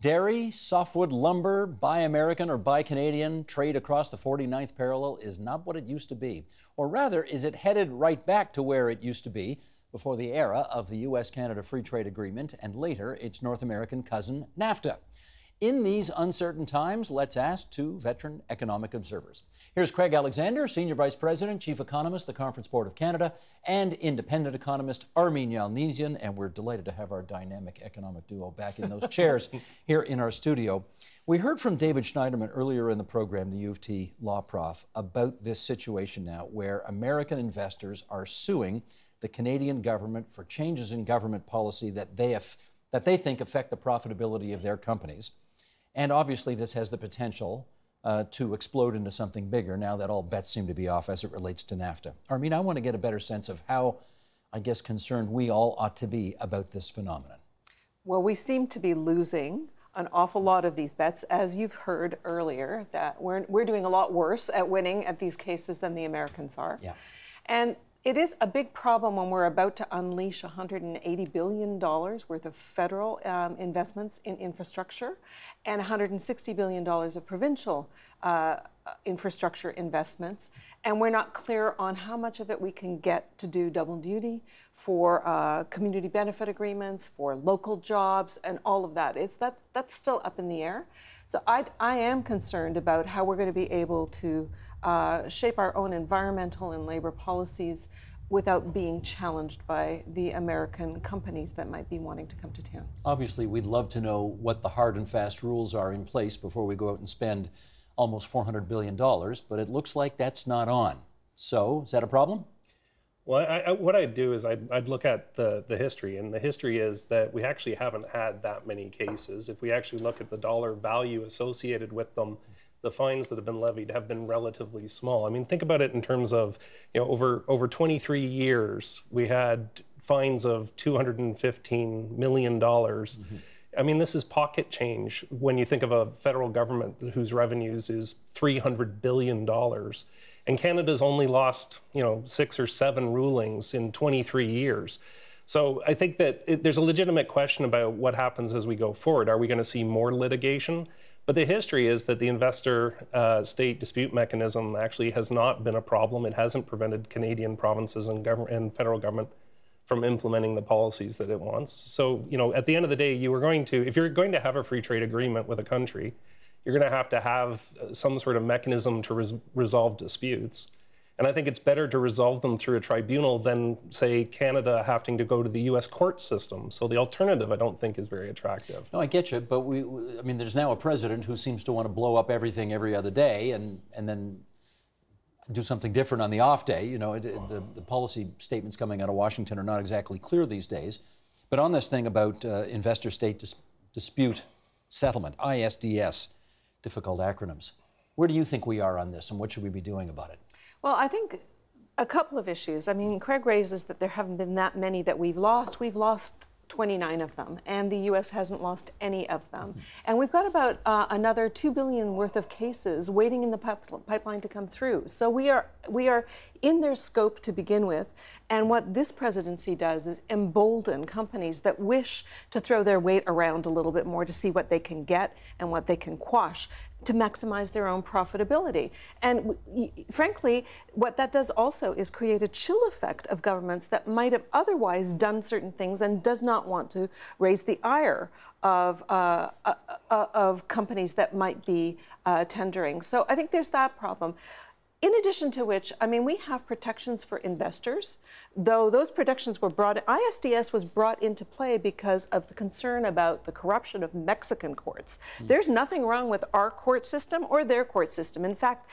Dairy, softwood lumber, buy American or buy Canadian, trade across the 49th parallel is not what it used to be. Or rather, is it headed right back to where it used to be before the era of the U.S.-Canada Free Trade Agreement and later its North American cousin, NAFTA? In these uncertain times, let's ask two veteran economic observers. Here's Craig Alexander, Senior Vice President, Chief Economist, the Conference Board of Canada, and independent economist Armin Yalnizyan. And we're delighted to have our dynamic economic duo back in those chairs here in our studio. We heard from David Schneiderman earlier in the program, the U of T law prof, about this situation now where American investors are suing the Canadian government for changes in government policy that they think affect the profitability of their companies. And obviously, this has the potential to explode into something bigger now that all bets seem to be off as it relates to NAFTA. Armin, I want to get a better sense of how, I guess, concerned we all ought to be about this phenomenon. Well, we seem to be losing an awful lot of these bets, as you've heard earlier, that we're doing a lot worse at winning at these cases than the Americans are. Yeah. And it is a big problem when we're about to unleash $180 billion worth of federal investments in infrastructure and $160 billion of provincial infrastructure investments. And we're not clear on how much of it we can get to do double duty for community benefit agreements, for local jobs, and all of that. That's still up in the air. So I am concerned about how we're going to be able to shape our own environmental and labor policies without being challenged by the American companies that might be wanting to come to town. Obviously, we'd love to know what the hard and fast rules are in place before we go out and spend almost $400 billion, but it looks like that's not on. So, is that a problem? Well, what I'd do is I'd look at the history, and the history is that we actually haven't had that many cases. If we actually look at the dollar value associated with them, the fines that have been levied have been relatively small. I mean, think about it in terms of, over 23 years, we had fines of $215 million. Mm-hmm. I mean, this is pocket change when you think of a federal government whose revenues is $300 billion. And Canada's only lost, 6 or 7 rulings in 23 years. So I think that there's a legitimate question about what happens as we go forward. Are we going to see more litigation? But the history is that the investor-state dispute mechanism actually has not been a problem. It hasn't prevented Canadian provinces and federal government from implementing the policies that it wants. So, at the end of the day, if you're going to have a free trade agreement with a country, you're going to have some sort of mechanism to resolve disputes. And I think it's better to resolve them through a tribunal than, say, Canada having to go to the U.S. court system. So the alternative, I don't think, is very attractive. No, I get you, but there's now a president who seems to want to blow up everything every other day and then do something different on the off day. The policy statements coming out of Washington are not exactly clear these days. But on this thing about investor-state dispute settlement, ISDS, difficult acronyms, where do you think we are on this, and what should we be doing about it? Well, I think a couple of issues. I mean, Craig raises that there haven't been that many that we've lost. We've lost 29 of them, and the U.S. hasn't lost any of them. Mm-hmm. And we've got about another $2 billion worth of cases waiting in the pipeline to come through. So we are in their scope to begin with. And what this presidency does is embolden companies that wish to throw their weight around a little bit more to see what they can get and what they can quash to maximize their own profitability. And frankly, what that does also is create a chill effect of governments that might have otherwise done certain things and does not want to raise the ire of companies that might be tendering. So I think there's that problem. In addition to which, we have protections for investors, though those protections were ISDS was brought into play because of the concern about the corruption of Mexican courts. Mm. There's nothing wrong with our court system or their court system. In fact,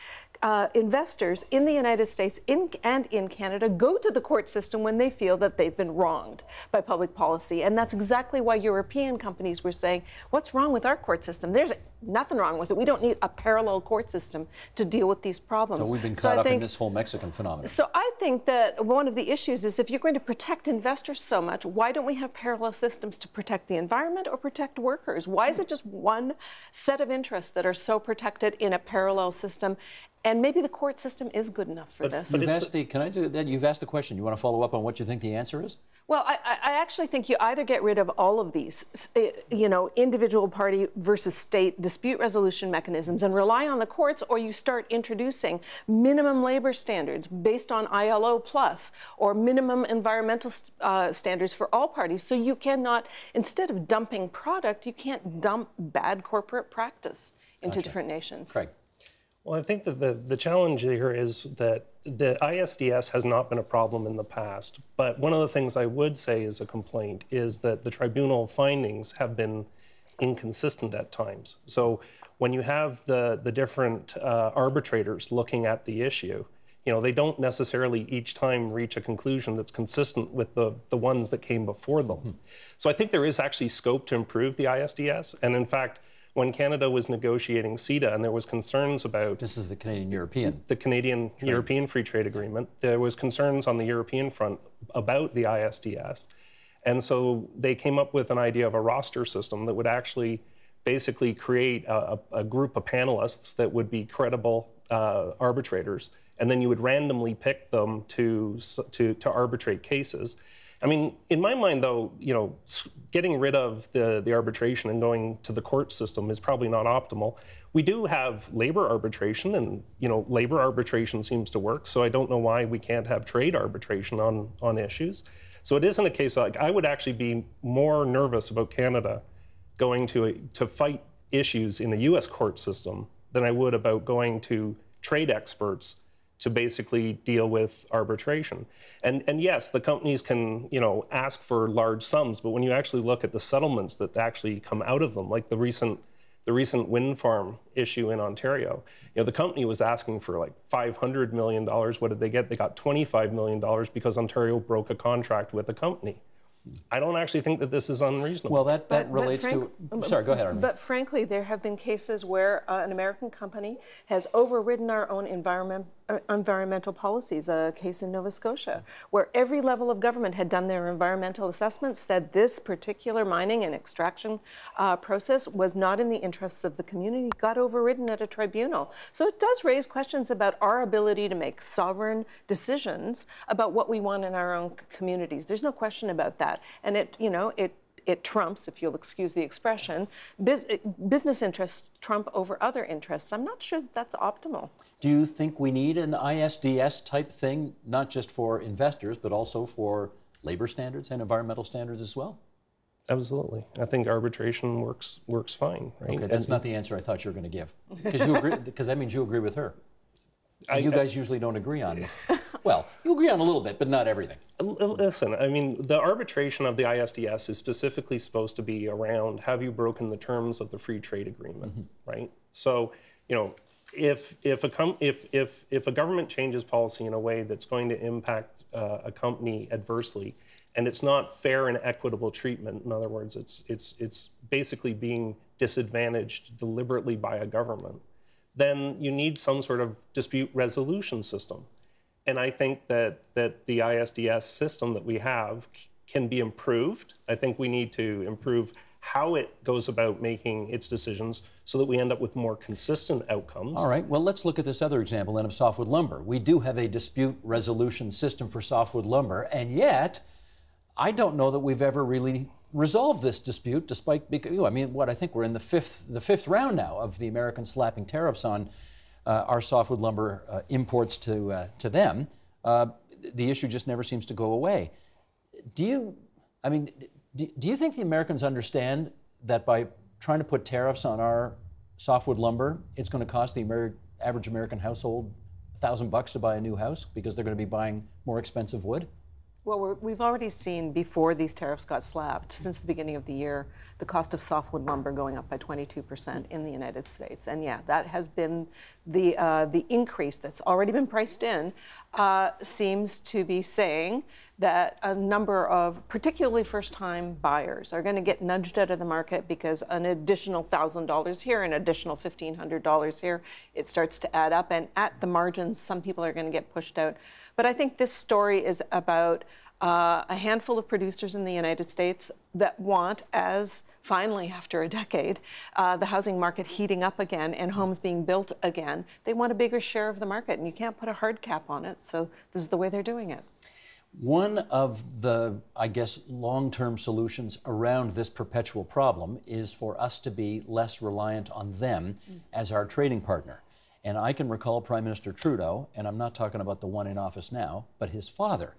investors in the United States and in Canada go to the court system when they feel that they've been wronged by public policy. And that's exactly why European companies were saying, what's wrong with our court system? There's nothing wrong with it. We don't need a parallel court system to deal with these problems. So we've been caught up in this whole Mexican phenomenon. So I think that one of the issues is if you're going to protect investors so much, why don't we have parallel systems to protect the environment or protect workers? Why is it just one set of interests that are so protected in a parallel system? And maybe the court system is good enough for this. You've asked can I do that? You've asked the question. You want to follow up on what you think the answer is? Well, I actually think you either get rid of all of these, you know, individual party versus state dispute resolution mechanisms and rely on the courts, or you start introducing minimum labor standards based on ILO plus or minimum environmental standards for all parties. So you cannot, instead of dumping product, you can't dump bad corporate practice into different nations. Craig. Well, I think that the challenge here is that the ISDS has not been a problem in the past. But one of the things I would say is a complaint is that the tribunal findings have been inconsistent at times. So when you have the different arbitrators looking at the issue, you know, they don't necessarily each time reach a conclusion that's consistent with the ones that came before them. So I think there is actually scope to improve the ISDS. And in fact, when Canada was negotiating CETA and there was concerns about... This is the Canadian-European. The Canadian-European Free Trade Agreement. There was concerns on the European front about the ISDS. And so they came up with an idea of a roster system that would actually basically create a group of panelists that would be credible arbitrators. And then you would randomly pick them to arbitrate cases. I mean, in my mind, though, you know, getting rid of the arbitration and going to the court system is probably not optimal. We do have labor arbitration, and, you know, labor arbitration seems to work, so I don't know why we can't have trade arbitration on issues. So it isn't a case like, I would actually be more nervous about Canada going to fight issues in the US court system than I would about going to trade experts to basically deal with arbitration. And yes, the companies can, you know, ask for large sums, but when you actually look at the settlements that actually come out of them, like the recent wind farm issue in Ontario, you know, the company was asking for like $500 million. What did they get? They got $25 million because Ontario broke a contract with the company. I don't actually think that this is unreasonable. Well, that relates to... Sorry, go ahead, Arlene. But frankly, there have been cases where an American company has overridden our own environmental policies. A case in Nova Scotia, where every level of government had done their environmental assessments, said this particular mining and extraction process was not in the interests of the community, got overridden at a tribunal. So it does raise questions about our ability to make sovereign decisions about what we want in our own communities. There's no question about that. And it trumps, if you'll excuse the expression, business interests trump over other interests. I'm not sure that's optimal. Do you think we need an ISDS type thing, not just for investors, but also for labor standards and environmental standards as well? Absolutely. I think arbitration works fine, right? Okay, that's not the answer I thought you were going to give. Because that means you agree with her. And you guys usually don't agree on it. Well, you agree on a little bit, but not everything. Listen, I mean, the arbitration of the ISDS is specifically supposed to be around, have you broken the terms of the free trade agreement, right? So, you know, if a government changes policy in a way that's going to impact a company adversely, and it's not fair and equitable treatment, in other words, it's basically being disadvantaged deliberately by a government, then you need some sort of dispute resolution system. And I think that the ISDS system that we have can be improved. I think we need to improve how it goes about making its decisions so that we end up with more consistent outcomes. All right, well, let's look at this other example then of softwood lumber. We do have a dispute resolution system for softwood lumber, and yet I don't know that we've ever really resolved this dispute, despite, I mean, I think we're in the fifth round now of the Americans slapping tariffs on our softwood lumber imports to them. The issue just never seems to go away. Do you think the Americans understand that by trying to put tariffs on our softwood lumber, it's going to cost the average American household $1,000 to buy a new house because they're going to be buying more expensive wood? Well, we've already seen before these tariffs got slapped, since the beginning of the year, the cost of softwood lumber going up by 22% in the United States. And yeah, that has been the increase that's already been priced in, seems to be saying that a number of particularly first-time buyers are going to get nudged out of the market because an additional $1,000 here, an additional $1,500 here, it starts to add up. And at the margins, some people are going to get pushed out. But I think this story is about a handful of producers in the United States that want, as finally, after a decade, the housing market heating up again and homes being built again. They want a bigger share of the market, and you can't put a hard cap on it, so this is the way they're doing it. One of the, I guess, long-term solutions around this perpetual problem is for us to be less reliant on them as our trading partner. And I can recall Prime Minister Trudeau, and I'm not talking about the one in office now, but his father,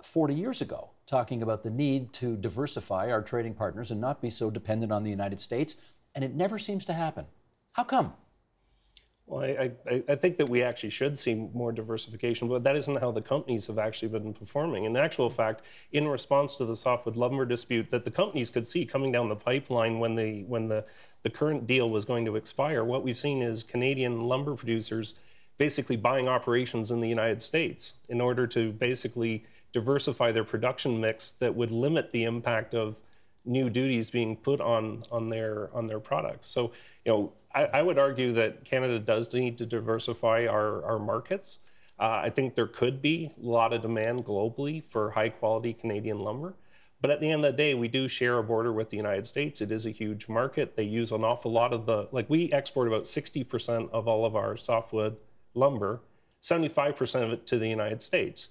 40 years ago, talking about the need to diversify our trading partners and not be so dependent on the United States, and it never seems to happen. How come? Well, I think that we actually should see more diversification, but that isn't how the companies have actually been performing. In actual fact, in response to the softwood lumber dispute that the companies could see coming down the pipeline when the current deal was going to expire, what we've seen is Canadian lumber producers basically buying operations in the United States in order to basically diversify their production mix that would limit the impact of new duties being put on their products. So, I would argue that Canada does need to diversify our markets. I think there could be a lot of demand globally for high quality Canadian lumber. But at the end of the day, we do share a border with the United States. It is a huge market. They use an awful lot of we export about 60% of all of our softwood lumber, 75% of it to the United States.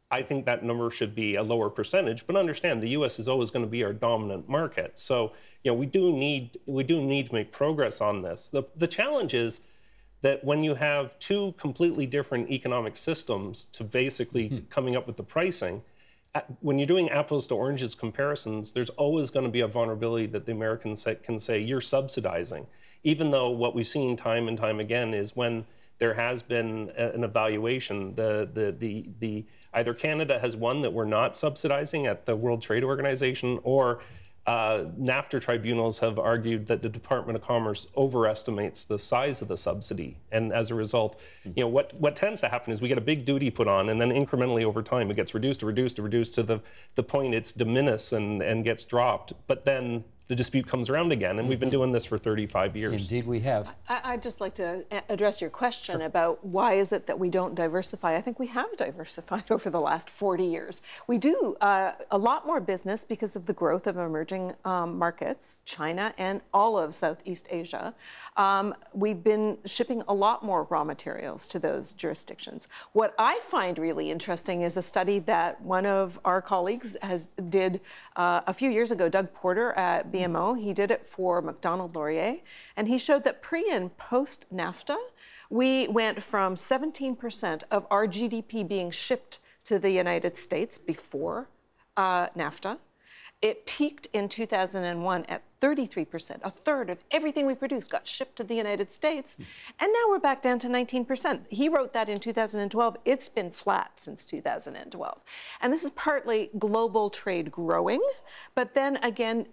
I think that number should be a lower percentage, but understand the U.S. is always going to be our dominant market. So, we do need to make progress on this. The challenge is that when you have two completely different economic systems to basically coming up with the pricing, when you're doing apples to oranges comparisons, there's always going to be a vulnerability that the Americans can say you're subsidizing, even though what we've seen time and time again is when there has been an evaluation, either Canada has won that we're not subsidizing at the World Trade Organization, or NAFTA tribunals have argued that the Department of Commerce overestimates the size of the subsidy. And as a result, what tends to happen is we get a big duty put on, and then incrementally over time it gets reduced to the point it's de minimis and gets dropped. But then the dispute comes around again, and we've been doing this for 35 years. Indeed we have. I'd just like to address your question about why is it that we don't diversify. I think we have diversified over the last 40 years. We do a lot more business because of the growth of emerging markets, China and all of Southeast Asia. We've been shipping a lot more raw materials to those jurisdictions. What I find really interesting is a study that one of our colleagues did a few years ago, Doug Porter at BMO. He did it for McDonald Laurier, and he showed that pre and post NAFTA, we went from 17% of our GDP being shipped to the United States before NAFTA. It peaked in 2001 at 33%. A third of everything we produced got shipped to the United States, and now we're back down to 19%. He wrote that in 2012. It's been flat since 2012. And this is partly global trade growing, but then again,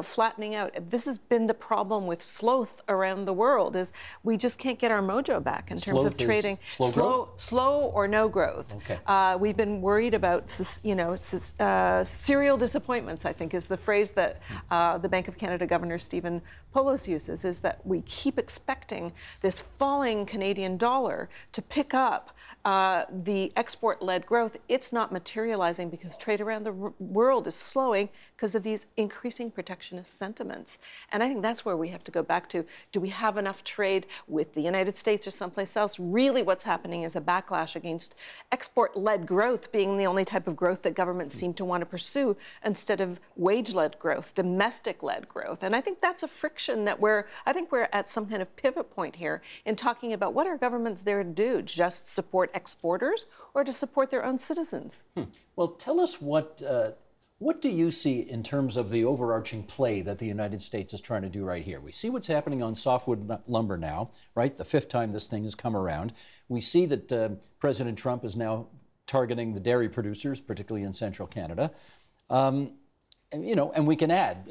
flattening out. This has been the problem with sloth around the world, is we just can't get our mojo back in terms of trading. Slow or no growth. Okay. We've been worried about, serial disappointments, I think is the phrase that the Bank of Canada Governor Stephen Poloz uses, is that we keep expecting this falling Canadian dollar to pick up the export-led growth. It's not materializing because trade around the world is slowing because of these increasing protectionist sentiments. And I think that's where we have to go back to. Do we have enough trade with the United States or someplace else? Really what's happening is a backlash against export-led growth being the only type of growth that governments seem to want to pursue instead of wage-led growth, domestic-led growth. And I think that's a friction that we're at some kind of pivot point here in talking about what are governments there to do, just support exporters or to support their own citizens. Well, tell us what do you see in terms of the overarching play that the United States is trying to do right here? We see what's happening on softwood lumber now, right? The fifth time this thing has come around. We see that President Trump is now targeting the dairy producers, particularly in central Canada. And we can add,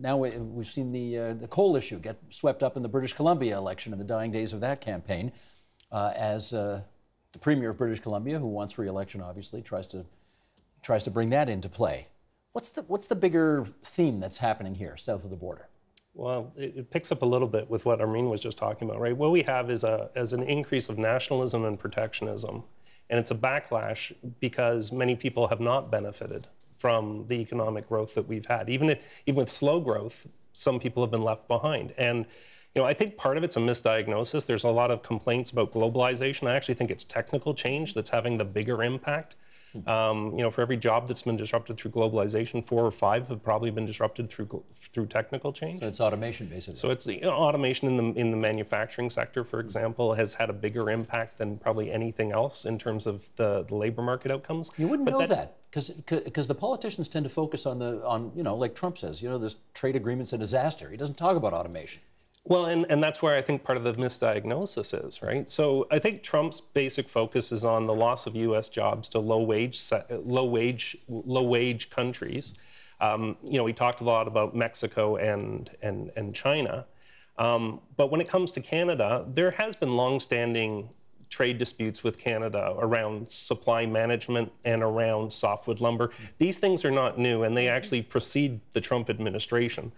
now we've seen the coal issue get swept up in the British Columbia election in the dying days of that campaign, as the Premier of British Columbia, who wants re-election, obviously, tries to bring that into play. What's the bigger theme that's happening here south of the border? Well, it picks up a little bit with what Armin was just talking about, right? What we have is an increase of nationalism and protectionism, and it's a backlash because many people have not benefited from the economic growth that we've had. Even with slow growth, some people have been left behind. And I think part of it's a misdiagnosis. There's a lot of complaints about globalization. I actually think it's technical change that's having the bigger impact. For every job that's been disrupted through globalization, 4 or 5 have probably been disrupted through technical change. So it's automation, basically. So it's automation in the manufacturing sector, for example, has had a bigger impact than probably anything else in terms of the labor market outcomes. You wouldn't know that because the politicians tend to focus on like Trump says, this trade agreement's a disaster. He doesn't talk about automation. Well, and that's where I think part of the misdiagnosis is, right? So I think Trump's basic focus is on the loss of U.S. jobs to low wage countries. We talked a lot about Mexico and China, but when it comes to Canada, there has been longstanding trade disputes with Canada around supply management and around softwood lumber. These things are not new, and they actually precede the Trump administration.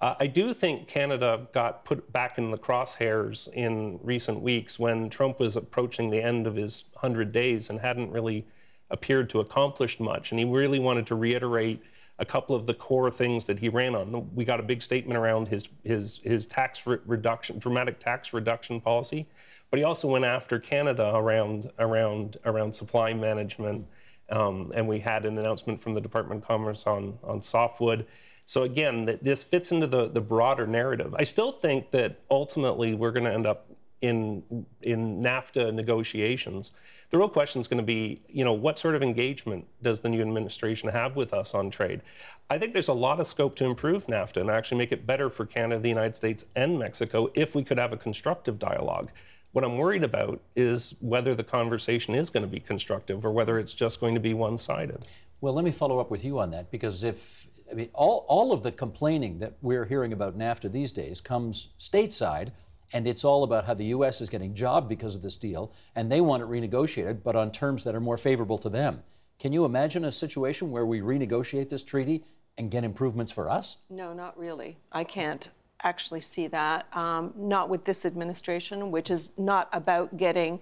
I do think Canada got put back in the crosshairs in recent weeks when Trump was approaching the end of his 100 days and hadn't really appeared to accomplish much. And he really wanted to reiterate a couple of the core things that he ran on. We got a big statement around his tax reduction, dramatic tax reduction policy, but he also went after Canada around supply management. And we had an announcement from the Department of Commerce on softwood. So again, this fits into the broader narrative. I still think that ultimately we're going to end up in NAFTA negotiations. The real question is going to be, what sort of engagement does the new administration have with us on trade? I think there's a lot of scope to improve NAFTA and actually make it better for Canada, the United States, and Mexico if we could have a constructive dialogue. What I'm worried about is whether the conversation is going to be constructive or whether it's just going to be one-sided. Well, let me follow up with you on that, because all of the complaining that we're hearing about NAFTA these days comes stateside, and it's all about how the U.S. is getting jobbed because of this deal, and they want it renegotiated, but on terms that are more favorable to them. Can you imagine a situation where we renegotiate this treaty and get improvements for us? No, not really. I can't actually see that. Not with this administration, which is not about getting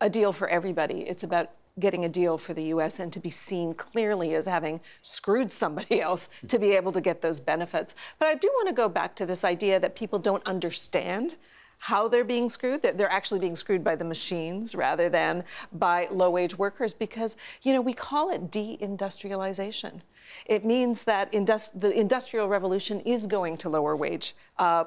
a deal for everybody. It's about getting a deal for the U.S. and to be seen clearly as having screwed somebody else to be able to get those benefits. But I do want to go back to this idea that people don't understand how they're being screwed, that they're actually being screwed by the machines rather than by low-wage workers, because, we call it deindustrialization. It means that the Industrial Revolution is going to lower wage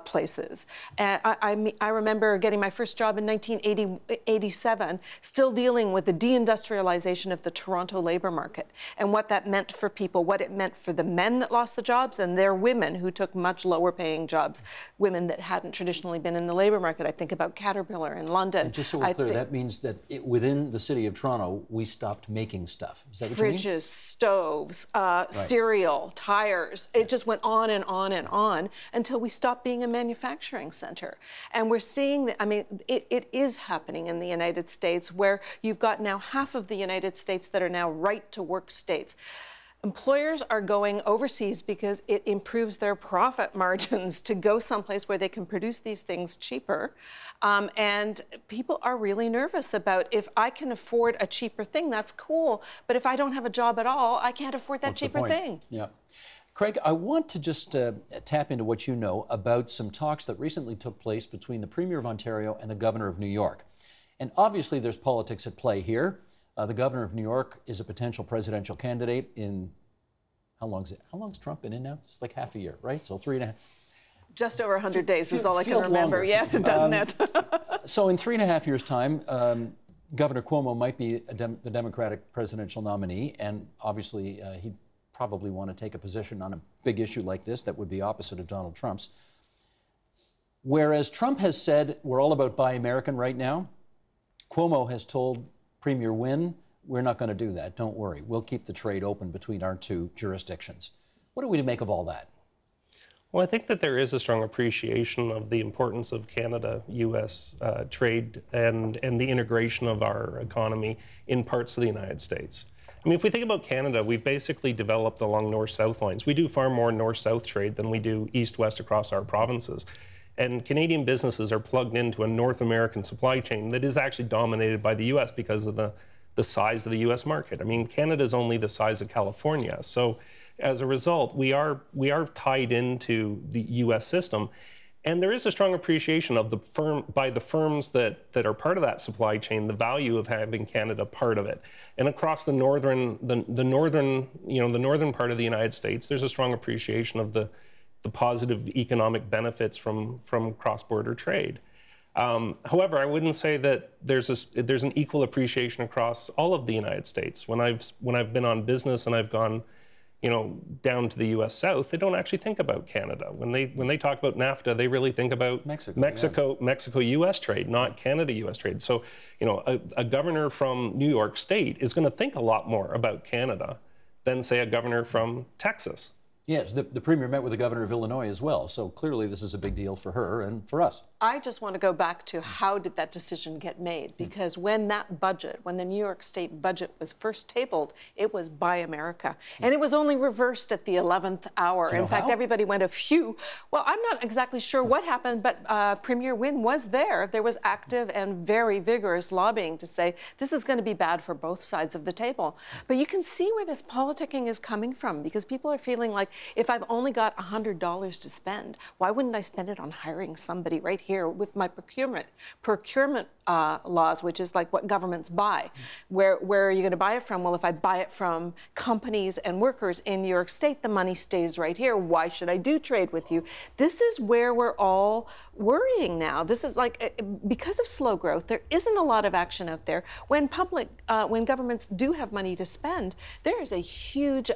places. And I remember getting my first job in 1987, still dealing with the deindustrialization of the Toronto labor market and what that meant for people, what it meant for the men that lost the jobs and their women who took much lower paying jobs, women that hadn't traditionally been in the labor market. I think about Caterpillar in London. And just so we're clear, that means that within the city of Toronto, we stopped making stuff. Is that what you mean? Fridges, stoves, cereal, tires. It just went on and on and on until we stopped being a manufacturing center. And we're seeing that, it is happening in the United States, where you've got now half of the United States that are now right-to-work states. Employers are going overseas because it improves their profit margins to go someplace where they can produce these things cheaper. And people are really nervous about, if I can afford a cheaper thing, that's cool. But if I don't have a job at all, I can't afford that cheaper thing. Yeah. Craig, I want to just tap into what you know about some talks that recently took place between the Premier of Ontario and the Governor of New York. And obviously there's politics at play here. The Governor of New York is a potential presidential candidate in, how long's Trump been in now? It's like half a year, right? So 3.5. Just over 100 days is all I can remember. Longer. Yes, doesn't it? So in 3.5 years' time, Governor Cuomo might be the Democratic presidential nominee, and obviously he'd probably want to take a position on a big issue like this that would be opposite of Donald Trump's. Whereas Trump has said we're all about Buy American right now, Cuomo has told Premier Wynne, we're not going to do that. Don't worry. We'll keep the trade open between our two jurisdictions. What are we to make of all that? Well, I think that there is a strong appreciation of the importance of Canada-U.S. trade and the integration of our economy in parts of the United States. If we think about Canada, we've basically developed along north-south lines. We do far more north-south trade than we do east-west across our provinces. And Canadian businesses are plugged into a North American supply chain that is actually dominated by the U.S. because of the the size of the U.S. market. I mean, Canada is only the size of California. So as a result, we are tied into the U.S. system. And there is a strong appreciation of by the firms that are part of that supply chain, the value of having Canada part of it. And across the northern part of the United States, there's a strong appreciation of the positive economic benefits from cross-border trade. However, I wouldn't say that there's an equal appreciation across all of the United States. When I've been on business and I've gone, down to the U.S. South, they don't actually think about Canada. When they talk about NAFTA, they really think about Mexico-U.S. trade, not Canada-U.S. trade. So, a governor from New York State is going to think a lot more about Canada than, say, a governor from Texas. Yes, the Premier met with the governor of Illinois as well, so clearly this is a big deal for her and for us. I just want to go back to how did that decision get made? Because when the New York State budget was first tabled, it was Buy America. And it was only reversed at the 11th hour. In fact, everybody went well, I'm not exactly sure what happened, but Premier Wynne was there. There was active and very vigorous lobbying to say, this is going to be bad for both sides of the table. But you can see where this politicking is coming from, because people are feeling like, if I've only got $100 to spend, why wouldn't I spend it on hiring somebody right here with my procurement laws, which is like what governments buy? Where are you going to buy it from? Well, if I buy it from companies and workers in New York State, the money stays right here. Why should I do trade with you? This is where we're all worrying now. This is like, because of slow growth, there isn't a lot of action out there. When governments do have money to spend, there is a huge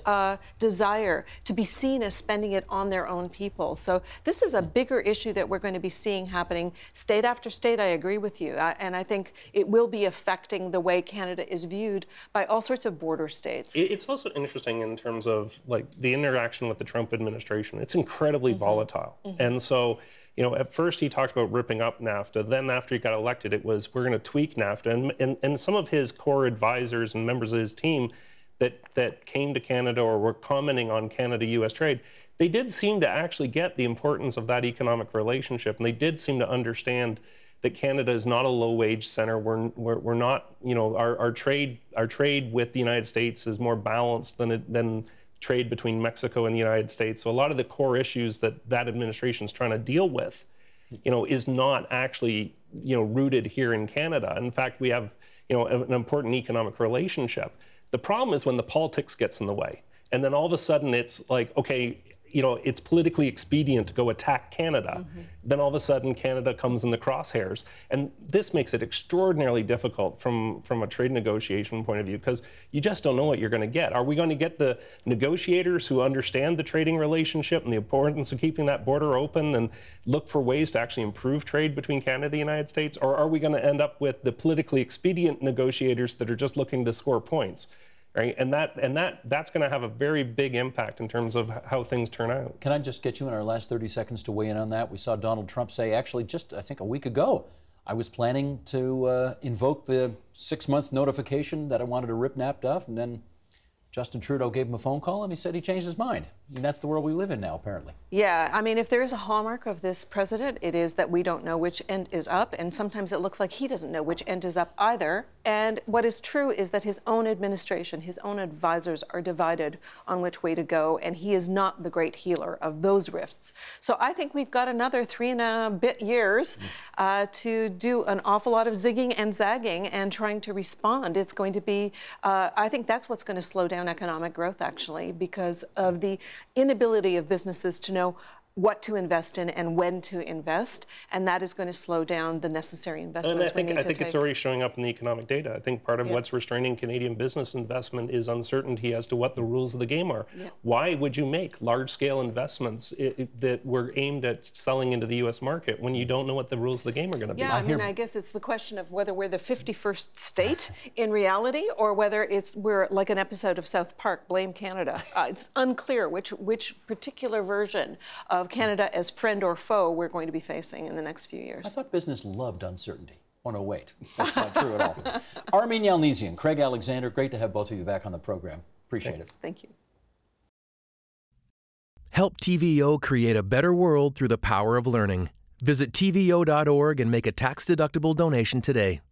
desire to be seen as spending it on their own people. So this is a bigger issue that we're going to be seeing happening state after state. I agree with you. And I think it will be affecting the way Canada is viewed by all sorts of border states. It's also interesting in terms of like the interaction with the Trump administration. It's incredibly volatile. And so, at first he talked about ripping up NAFTA. Then after he got elected, it was, we're going to tweak NAFTA. And some of his core advisors and members of his team that came to Canada or were commenting on Canada-U.S. trade, they did seem to actually get the importance of that economic relationship. And they did seem to understand that Canada is not a low-wage center. We're not, our trade with the United States is more balanced than trade between Mexico and the United States. So a lot of the core issues that administration is trying to deal with, is not actually, rooted here in Canada. In fact, we have, an important economic relationship. The problem is when the politics gets in the way, and then all of a sudden it's like, okay, it's politically expedient to go attack Canada. Then all of a sudden Canada comes in the crosshairs. And this makes it extraordinarily difficult from a trade negotiation point of view, because you just don't know what you're going to get. Are we going to get the negotiators who understand the trading relationship and the importance of keeping that border open and look for ways to actually improve trade between Canada and the United States? Or are we going to end up with the politically expedient negotiators that are just looking to score points? Right? And that's going to have a very big impact in terms of how things turn out. Can I just get you in our last 30 seconds to weigh in on that? We saw Donald Trump say, actually, just I think a week ago, I was planning to invoke the 6-month notification that I wanted to rip NAFTA off, and then Justin Trudeau gave him a phone call and he said he changed his mind. And that's the world we live in now, apparently. Yeah, I mean, if there is a hallmark of this president, it is that we don't know which end is up, and sometimes it looks like he doesn't know which end is up either. And what is true is that his own administration, his own advisors are divided on which way to go, and he is not the great healer of those rifts. So I think we've got another 3 and a bit years to do an awful lot of zigging and zagging and trying to respond. It's going to be, I think that's what's going to slow down economic growth, actually, because of the inability of businesses to know what to invest in and when to invest, and that is going to slow down the necessary investments we need to take. I think it's already showing up in the economic data. I think part of what's restraining Canadian business investment is uncertainty as to what the rules of the game are. Why would you make large-scale investments that were aimed at selling into the U.S. market when you don't know what the rules of the game are going to be? Yeah, I mean, I guess it's the question of whether we're the 51st state in reality, or whether we're like an episode of South Park, Blame Canada. It's unclear which particular version of Canada as friend or foe we're going to be facing in the next few years. I thought business loved uncertainty. Oh, no, wait. That's not true at all. Armin Yalnizyan, Craig Alexander, great to have both of you back on the program. Appreciate it. Thank you. Help TVO create a better world through the power of learning. Visit TVO.org and make a tax-deductible donation today.